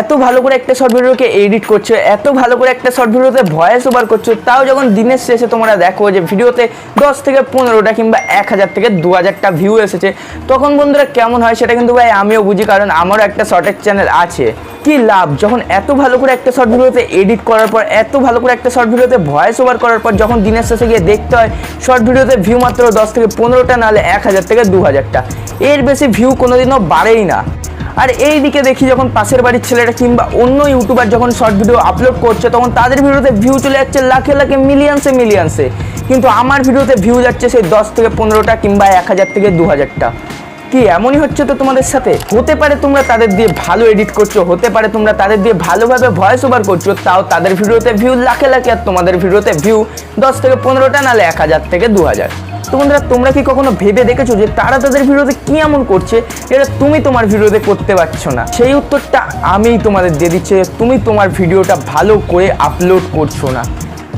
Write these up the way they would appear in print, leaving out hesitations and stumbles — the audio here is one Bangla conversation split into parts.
এত ভালো করে একটা শর্ট ভিডিওকে এডিট করছো, এত ভালো করে একটা শর্ট ভিডিওতে ভয়েস ওভার করছো, তাও যখন দিনের শেষে তোমরা দেখো যে ভিডিওতে 10 থেকে 15টা কিংবা 1000 থেকে 2000টা ভিউ এসেছে, তখন বন্ধুরা কেমন হয় সেটা কিন্তু ভাই আমিও বুঝি, কারণ আমারও একটা শর্টের চ্যানেল আছে। কি লাভ যখন এত ভালো করে একটা শর্ট ভিডিওতে এডিট করার পর, এত ভালো করে একটা শর্ট ভিডিওতে ভয়েস ওভার করার পর যখন দিনের শেষে গিয়ে দেখতে হয় শর্ট ভিডিওতে ভিউ মাত্র 10 থেকে 15টা, নাহলে 1000 থেকে 2000টা, এর বেশি ভিউ কোনোদিনও বাড়েই না। আর এই দিকে দেখি যখন পাশের বাড়ির ছেলেটা কিংবা অন্য ইউটিউবার যখন শর্ট ভিডিও আপলোড করছে, তখন তাদের ভিডিওতে ভিউ চলে যাচ্ছে লাখে লাখে, মিলিয়ন্সে, কিন্তু আমার ভিডিওতে ভিউ যাচ্ছে সেই 10 থেকে 15টা কিংবা 1000 থেকে 2000টা। কি এমনই হচ্ছে তো তোমাদের সাথে? হতে পারে তোমরা তাদের দিয়ে ভালো এডিট করছো, হতে পারে তোমরা তাদের দিয়ে ভালোভাবে ভয়েস ওভার করছো, তাও তাদের ভিডিওতে ভিউ লাখে লাখে, আর তোমাদের ভিডিওতে ভিউ 10 থেকে 15টা, নাহলে 1000 থেকে 2000। তো বন্ধুরা, তোমরা কি কখনো ভেবে দেখেছো যে তারা তাদের ভিডিওতে কি এমন করছে যেটা তুমি তোমার ভিডিওতে করতে পারছো না? সেই উত্তরটা আমিই তোমাদের দিয়ে দিচ্ছি, তুমি তোমার ভিডিওটা ভালো করে আপলোড করছো না।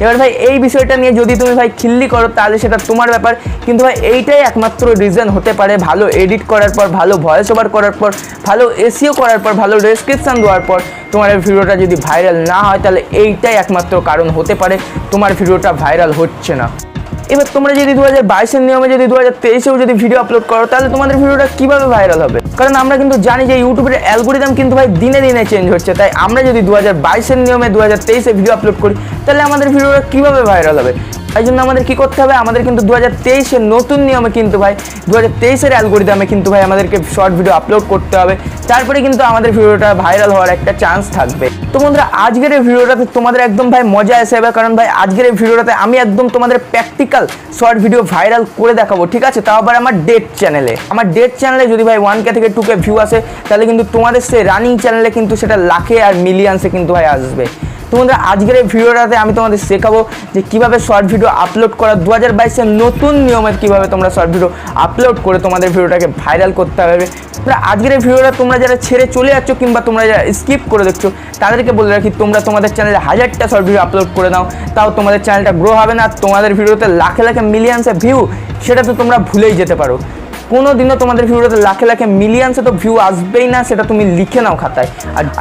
এবার ভাই এই বিষয়টা নিয়ে যদি তুমি ভাই খিল্লি করো তাহলে সেটা তোমার ব্যাপার, কিন্তু ভাই এইটাই একমাত্র রিজন হতে পারে ভালো এডিট করার পর, ভালো ভয়েস ওভার করার পর, ভালো এসইও করার পপর, ভালো ডেসক্রিপশান দেওয়ার পর তোমার ভিডিওটা যদি ভাইরাল না হয়, তাহলে এইটাই একমাত্র কারণ হতে পারে তোমার ভিডিওটা ভাইরাল হচ্ছে না। এবার তোমরা যদি 2022-এর নিয়মে যদি 2023-এও যদি ভিডিও আপলোড করো, তাহলে তোমাদের ভিডিওটা কীভাবে ভাইরাল হবে? কারণ আমরা কিন্তু জানি যে ইউটিউবের অ্যালগোরিদম কিন্তু ভাই দিনে দিনে চেঞ্জ হচ্ছে, তাই আমরা যদি 2022-এর নিয়মে 2023-এ ভিডিও আপলোড করি, তাহলে আমাদের ভিডিওটা কীভাবে ভাইরাল হবে? তাই জন্য আমাদের কী করতে হবে, আমাদের কিন্তু 2023-এর নতুন নিয়মে কিন্তু ভাই 2023-এর অ্যালগোরিদমে কিন্তু ভাই আমাদেরকে শর্ট ভিডিও আপলোড করতে হবে, তারপরে কিন্তু আমাদের ভিডিওটা ভাইরাল হওয়ার একটা চান্স থাকবে। তো বন্ধুরা, আজকের এই ভিডিওটাতে তোমাদের একদম ভাই মজা এসে যাবে, কারণ ভাই আজকের এই ভিডিওটাতে আমি একদম তোমাদের প্র্যাকটিক্যাল শর্ট ভিডিও ভাইরাল করে দেখাবো, ঠিক আছে? তাও আবার আমার ডেট চ্যানেলে। আমার ডেট চ্যানেলে যদি ভাই 1K থেকে 2K ভিউ আসে, তাহলে কিন্তু তোমাদের সেই রানিং চ্যানেলে কিন্তু সেটা লাখে আর মিলিয়ন্সে কিন্তু ভাই আসবে। তো বন্ধুরা, আজকের এই ভিডিওটাতে আমি তোমাদের শেখাবো যে কীভাবে শর্ট ভিডিও আপলোড করা, 2022-এর নতুন নিয়মের কীভাবে তোমরা শর্ট ভিডিও আপলোড করে তোমাদের ভিডিওটাকে ভাইরাল করতে হবে। আজকের এই ভিডিওটা তোমরা যারা ছেড়ে চলে যাচ্ছ কিংবা তোমরা যারা স্কিপ করে দেখছো, তাদেরকে বলে রাখি, তোমরা তোমাদের চ্যানেলে 1000টা শর্ট ভিডিও আপলোড করে নাও, তাও তোমাদের চ্যানেলটা গ্রো হবে না। আর তোমাদের ভিডিওতে লাখে লাখে মিলিয়ন্সে ভিউ, সেটা তো তোমরা ভুলেই যেতে পারো। কোনো দিনও তোমাদের ভিডিওতে লাখে লাখে মিলিয়ন্সে তো ভিউ আসবেই না, সেটা তুমি লিখে নাও খাতায়।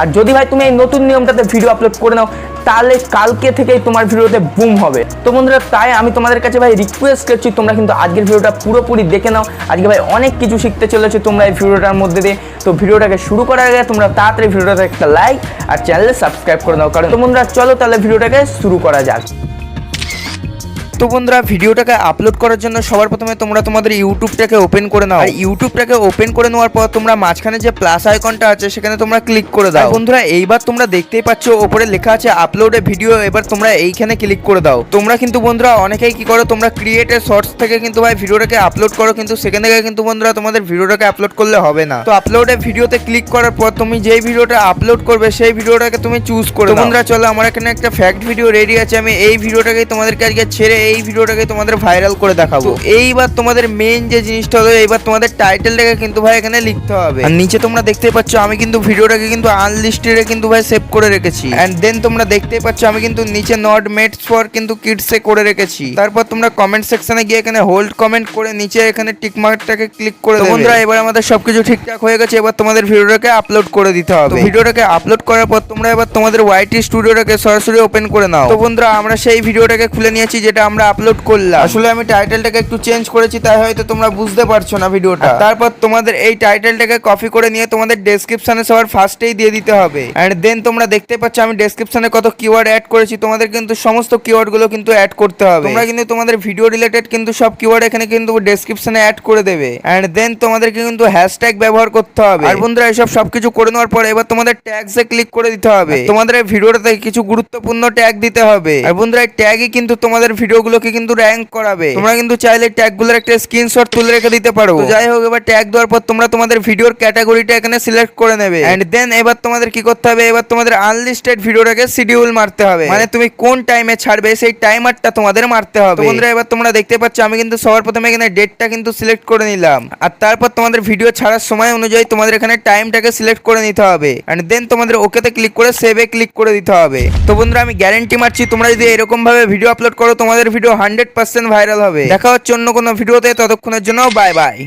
আর যদি ভাই তুমি এই নতুন নিয়মটাতে ভিডিও আপলোড করে নাও, তাহলে কালকে থেকেই তোমার ভিডিওতে বুম হবে। তো বন্ধুরা, তাই আমি তোমাদের কাছে ভাই রিকোয়েস্ট করছি, তোমরা কিন্তু আজকের ভিডিওটা পুরোপুরি দেখে নাও। আজকে ভাই অনেক কিছু শিখতে চলেছে তোমরা এই ভিডিওটার মধ্যে দিয়ে। তো ভিডিওটাকে শুরু করার আগে তোমরা তাড়াতাড়ি ভিডিওটাতে একটা লাইক আর চ্যানেলে সাবস্ক্রাইব করে নাও। কারণ তো বন্ধুরা, চলো তাহলে ভিডিওটাকে শুরু করা যাক। তো বন্ধুরা, ভিডিওটাকে আপলোড করার জন্য সবার প্রথমে তোমরা তোমাদের ইউটিউবটাকে ওপেন করে নাও। আর ইউটিউবটাকে ওপেন করে নেওয়ার পর তোমরা মাঝখানে যে প্লাস আইকনটা আছে সেখানে তোমরা ক্লিক করে দাও। বন্ধুরা, এইবার তোমরা দেখতেই পাচ্ছ ওপরে লেখা আছে আপলোড এ ভিডিও, এবার তোমরা এইখানে ক্লিক করে দাও। তোমরা কিন্তু বন্ধুরা অনেকেই কি করো, তোমরা ক্রিয়েট এ শর্টস থেকে কিন্তু ভাই ভিডিওটাকে আপলোড করো, কিন্তু সেখান থেকে কিন্তু বন্ধুরা তোমাদের ভিডিওটাকে আপলোড করলে হবে না। তো আপলোড এ ভিডিওতে ক্লিক করার পর তুমি যেই ভিডিওটা আপলোড করবে সেই ভিডিওটাকে তুমি চুজ করে দাও। বন্ধুরা চলো, আমার এখানে একটা ফ্যাক্ট ভিডিও রেডি আছে, আমি এই ভিডিওটাকে তোমাদেরকে আজকে ছেড়ে এই ভিডিওটাকে তোমাদের ভাইরাল করে দেখাবো। এইবার তোমাদের মেইন যে জিনিসটা হলো, এইবার তোমাদের টাইটেলটাকে কিন্তু ভাই এখানে লিখতে হবে। আর নিচে তোমরা দেখতেই পাচ্ছ আমি কিন্তু ভিডিওটাকে কিন্তু আনলিস্টেডে কিন্তু ভাই সেভ করে রেখেছি। এন্ড দেন তোমরা দেখতেই পাচ্ছ আমি কিন্তু নিচে নট মেড ফর কিন্তু কিডসে করে রেখেছি। তারপর তোমরা কমেন্ট সেকশনে গিয়ে এখানে হোল্ড কমেন্ট করে নিচে এখানে টিক মার্কটাকে ক্লিক করে দেবে। বন্ধুরা, এবার আমাদের সবকিছু ঠিকঠাক হয়ে গেছে, এবার তোমাদের ভিডিওটাকে আপলোড করে দিতে হবে। ভিডিওটাকে আপলোড করার পর তোমরা এবার তোমাদের ওয়াইটি স্টুডিওটাকে সরাসরি ওপেন করে নাও। তো বন্ধুরা, আমরা সেই ভিডিওটাকে খুলে নিয়েছি যেটা আমরা আপলোড করলাম। আসলে আমি টাইটেলটাকে একটু চেঞ্জ করেছি, তাই হয়তো তোমরা বুঝতে পারছো না ভিডিওটা। তারপর তোমাদের এই টাইটেলটাকে কপি করে নিয়ে তোমাদের ডেসক্রিপশনে সবার ফার্স্টেই দিয়ে দিতে হবে। এন্ড দেন তোমরা দেখতে পাচ্ছ আমি ডেসক্রিপশনে কত কিওয়ার্ড অ্যাড করেছি, তোমাদের কিন্তু সমস্ত কিওয়ার্ড গুলো কিন্তু অ্যাড করতে হবে। তোমরা কিন্তু তোমাদের ভিডিও রিলেটেড কিন্তু সব কিওয়ার্ড এখানে কিন্তু ডেসক্রিপশনে অ্যাড করে দেবে। এন্ড দেন তোমাদেরকে কিন্তু হ্যাশট্যাগ ব্যবহার করতে হবে। আর বন্ধুরা, এইসব সবকিছু করে নেওয়ার পর এবার তোমাদের ট্যাগসে ক্লিক করে দিতে হবে। তোমাদের এই ভিডিওটাতে কিছু গুরুত্বপূর্ণ ট্যাগ দিতে হবে। আর বন্ধুরা, এই ট্যাগই কিন্তু তোমাদের ভিডিওগুলোকে কিন্তু র্যাঙ্ক করাবে। তোমরা কিন্তু চাইলে ট্যাগগুলোর একটা স্ক্রিনশট তুলে রেখে দিতে পারো। তো যাই হোক, এবার ট্যাগ দেওয়ার পর তোমরা তোমাদের ভিডিওর ক্যাটাগরিটা এখানে সিলেক্ট করে নেবে। এন্ড দেন এবার তোমাদের কি করতে হবে, এবার তোমাদের আনলিস্টেড ভিডিওটাকে শিডিউল মারতে হবে, মানে তুমি কোন টাইমে ছাড়বে সেই টাইমারটা তোমাদের মারতে হবে। বন্ধুরা, এবার তোমরা দেখতে পাচ্ছ আমি কিন্তু সবার প্রথমে এখানে ডেটটা কিন্তু সিলেক্ট করে নিলাম। আর তারপর তোমাদের ভিডিও ছাড়ার সময় অনুযায়ী তোমাদের এখানে টাইমটাকে সিলেক্ট করে নিতে হবে। এন্ড দেন তোমাদের ওকেতে ক্লিক করে সেভে ক্লিক করে দিতে হবে। তো বন্ধুরা, আমি গ্যারান্টি মারছি তোমরা যদি এরকম ভাবে ভিডিও আপলোড করো, তোমাদের ভিডিও 100% ভাইরাল হবে। দেখা হচ্ছে অন্য কোনো ভিডিওতে, ততক্ষণের জন্য বাই বাই।